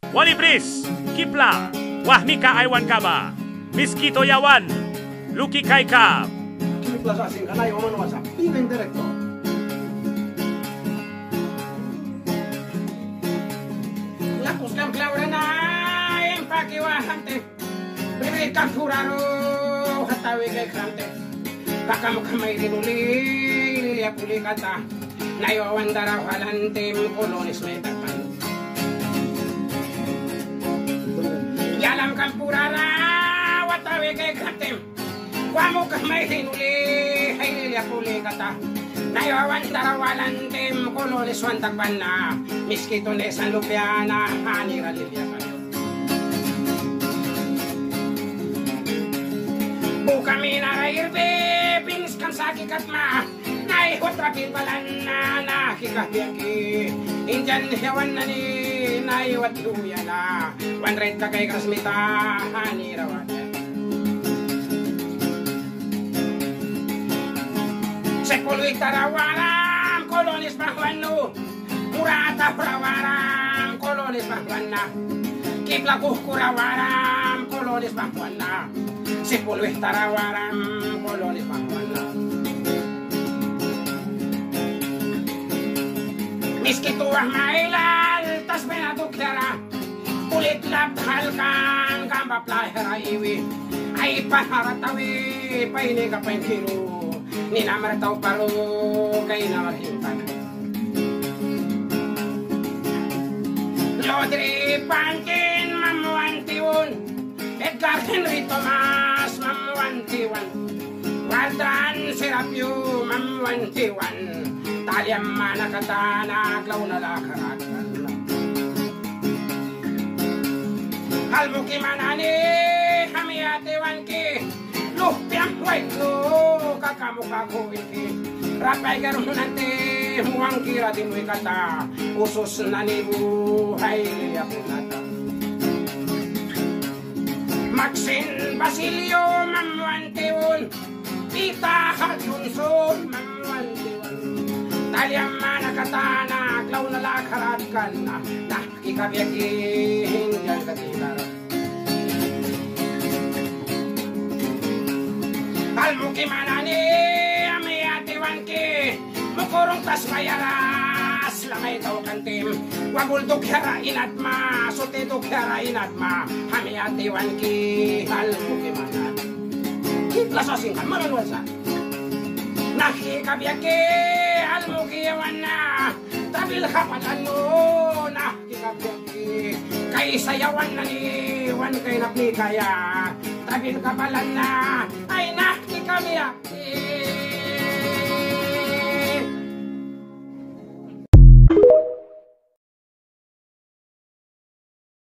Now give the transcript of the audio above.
Wali Bris, Kipla, Wahmika Aiwan Kaba, Miskito Yawan, Luki Kaika. Kipla sa sing kanay oman wasa, pinin direktor. Lapus kam klaura na empakiwahante. Bibig kam kuraro hatawi kay krante. Kakamkamay rinuli liya puli kata. Nayawan daraw halantem kolonis metapan. Yalam kam purara watawi kay krante. Kwamo kamay rinuli hay liya puli kata. Nayawan daraw halantem kolonis wantakpan na. Miskito nesan lupiana hanira liya kayo. Bukami narayirbe pins kan sakit katma. Nay hotrapil balan na nakikabiyaki. Indian hewan na ni nay watluya na. Wanred ka kay krasmita hanirawan. Sepuluh tarawaram kolonis bahwanu. Murata prawaram kolonis bahwana. Kiplakuh kurawaram kolonis bahwana. Sepuluh tarawaram kolonis bahwana. Miskituah mailal tas benaduklara. Kulit lab halkan kamba plahera iwi. Ay paharatawi paini kapain kiru. Ninamar tau paru kay namarhintan. Lodri Pantin Mamuantiun, Edgar Henry Thomas Mamuantiwan, Waldran Serapio Mamuantiwan, Taliam Manakatana Glauna Lakaratan. Halmuki Manani Hamiatiwan ki, Lupiang Waitlo Kakamukakuwiki. Rapay garong nanti muang kira di mo kata usos na ni buhay ako nata. Maxine Basilio Mamuantiwan, Pita Hadyunson Mamuantiwan, Talyang Manakatana Klaw na lakaratkan na nakikabyakin yan katilara. Almuki manani Mukurong tas mayaras lamay tau kantim. Wagul dukyara inatma, sote dukyara inatma. Hami atiwan ki halmo kimanan. Kitla sasing kan mananwasa. Nakikabiyake halmo kiyawan na. Tabil kapalan no nakikabiyake. Kay sayawan na ni wan kay napnikaya. Tabil kapalan na ay nakikabiyake.